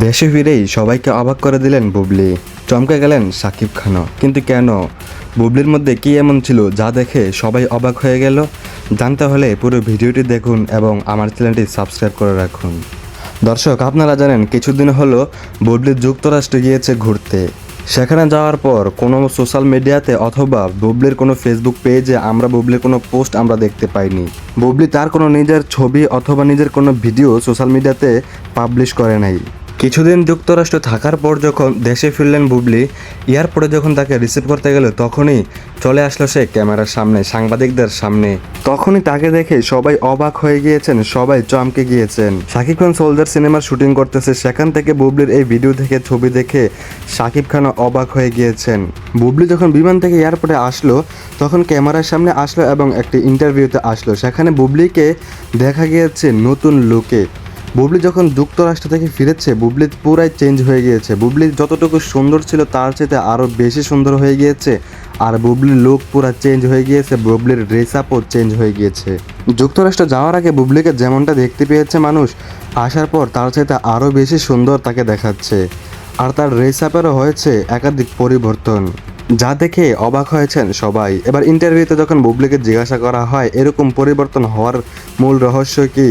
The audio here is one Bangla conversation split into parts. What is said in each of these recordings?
দেশে ফিরেই সবাইকে অবাক করে দিলেন বুবলি, চমকে গেলেন শাকিব খানও। কিন্তু কেন? বুবলির মধ্যে কী এমন ছিল যা দেখে সবাই অবাক হয়ে গেল? জানতে হলে পুরো ভিডিওটি দেখুন এবং আমার চ্যানেলটি সাবস্ক্রাইব করে রাখুন। দর্শক, আপনারা জানেন কিছুদিন হলো বুবলি যুক্তরাষ্ট্রে গিয়েছে ঘুরতে। সেখানে যাওয়ার পর কোনো সোশ্যাল মিডিয়াতে অথবা বুবলির কোনো ফেসবুক পেজে আমরা বুবলির কোনো পোস্ট আমরা দেখতে পাইনি। বুবলি তার কোনো নিজের ছবি অথবা নিজের কোনো ভিডিও সোশ্যাল মিডিয়াতে পাবলিশ করে নাই। কিছুদিন যুক্তরাষ্ট্রে থাকার পর যখন দেশে ফিরলেন বুবলি, এয়ারপোর্টে যখন তাকে রিসিভ করতে গেল তখনই চলে আসলো সে ক্যামেরার সামনে, সাংবাদিকদের সামনে। তখনই তাকে দেখে সবাই অবাক হয়ে গিয়েছেন, সবাই চমকে গিয়েছেন। শাকিব খান সোলজার সিনেমার শুটিং করতেছে, সেখান থেকে বুবলির এই ভিডিও দেখে, ছবি দেখে শাকিব খানও অবাক হয়ে গিয়েছেন। বুবলি যখন বিমান থেকে এয়ারপোর্টে আসলো তখন ক্যামেরার সামনে আসলো এবং একটি ইন্টারভিউতে আসলো। সেখানে বুবলিকে দেখা গিয়েছে নতুন লুকে। বুবলি যখন যুক্তরাষ্ট্র থেকে ফিরেছে বুবলি পুরাই চেঞ্জ হয়ে গিয়েছে। বুবলি যতটুকু সুন্দর ছিল তার চেয়ে আরও বেশি সুন্দর হয়ে গিয়েছে। আর বুবলির লুক পুরা চেঞ্জ হয়ে গিয়েছে, বুবলির ড্রেস আপও চেঞ্জ হয়ে গিয়েছে। যুক্তরাষ্ট্র যাওয়ার আগে বুবলিকে যেমনটা দেখতে পেয়েছে মানুষ, আসার পর তার চেয়ে আরও বেশি সুন্দর তাকে দেখাচ্ছে। আর তার ড্রেস আপেরও হয়েছে একাধিক পরিবর্তন, যা দেখে অবাক হয়েছেন সবাই। এবার ইন্টারভিউতে যখন বুবলিকে জিজ্ঞাসা করা হয় এরকম পরিবর্তন হওয়ার মূল রহস্য কী,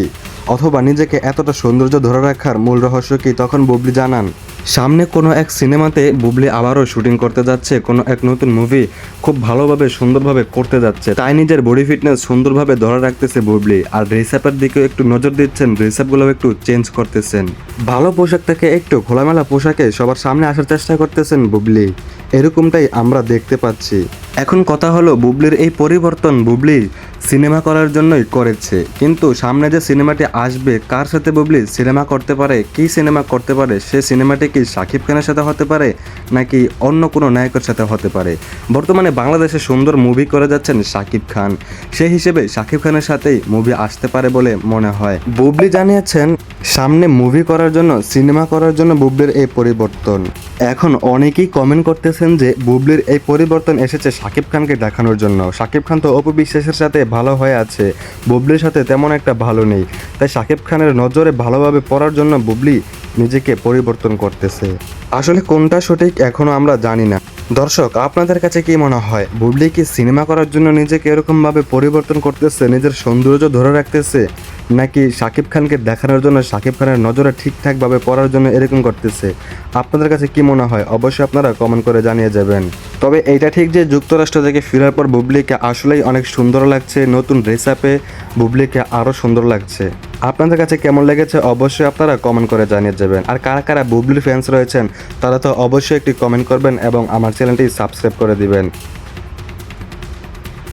অথবা নিজেকে এতটা সৌন্দর্য ধরে রাখার মূল রহস্য কী, তখন বুবলি জানান সামনে কোনো এক সিনেমাতে বুবলি আবারও শুটিং করতে যাচ্ছে, কোনো এক নতুন মুভি খুব ভালোভাবে সুন্দরভাবে করতে যাচ্ছে, তাই নিজের বডি ফিটনেস সুন্দরভাবে ধরে রাখতেছে বুবলি। আর ড্রেস আপের দিকেও একটু নজর দিচ্ছেন, ড্রেস আপগুলো একটু চেঞ্জ করতেছেন, ভালো পোশাক থেকে একটু খোলামেলা পোশাকে সবার সামনে আসার চেষ্টা করতেছেন বুবলি। এরকমটাই আমরা দেখতে পাচ্ছি। এখন কথা হলো বুবলির এই পরিবর্তন বুবলি সিনেমা করার জন্যই করেছে, কিন্তু সামনে যে সিনেমাটি আসবে কার সাথে বুবলি সিনেমা করতে পারে, কী সিনেমা করতে পারে, সে সিনেমাটি কি শাকিব খানের সাথে হতে পারে নাকি অন্য কোনো নায়কের সাথে হতে পারে? বর্তমানে বাংলাদেশে সুন্দর মুভি করে যাচ্ছেন শাকিব খান, সেই হিসেবে শাকিব খানের সাথেই মুভি আসতে পারে বলে মনে হয়। বুবলি জানিয়েছেন সামনে মুভি করার জন্য, সিনেমা করার জন্য বুবলির এই পরিবর্তন। এখন অনেকেই কমেন্ট করতেছেন যে বুবলির এই পরিবর্তন এসেছে শাকিব খানকে দেখানোর জন্য। শাকিব খান তো অপু বিশ্বাসের সাথে ভালো হয়ে আছে, বুবলির সাথে তেমন একটা ভালো নেই, তাই শাকিব খানের নজরে ভালোভাবে পড়ার জন্য বুবলি নিজেকে পরিবর্তন করতেছে। আসলে কোনটা সঠিক এখনও আমরা জানি না। দর্শক, আপনাদের কাছে কি মনে হয়, বুবলি কি সিনেমা করার জন্য নিজেকে এরকমভাবে পরিবর্তন করতেছে, নিজের সৌন্দর্য ধরে রাখতেছে, নাকি শাকিব খানকে দেখানোর জন্য, শাকিব খানের নজরে ঠিকঠাকভাবে পড়ার জন্য এরকম করতেছে? আপনাদের কাছে কি মনে হয় অবশ্যই আপনারা কমেন্ট করে জানিয়ে যাবেন। তবে এইটা ঠিক যে যুক্তরাষ্ট্র থেকে ফেরার পর বুবলিকে আসলেই অনেক সুন্দর লাগছে, নতুন ড্রেস আপে বুবলিকে আরও সুন্দর লাগছে। আপনাদের কাছে কেমন লেগেছে অবশ্যই আপনারা কমেন্ট করে জানিয়ে যাবেন। আর কারা কারা বুবলির ফ্যান্স রয়েছেন তারা তো অবশ্যই একটি কমেন্ট করবেন এবং আমার চ্যানেলটি সাবস্ক্রাইব করে দিবেন।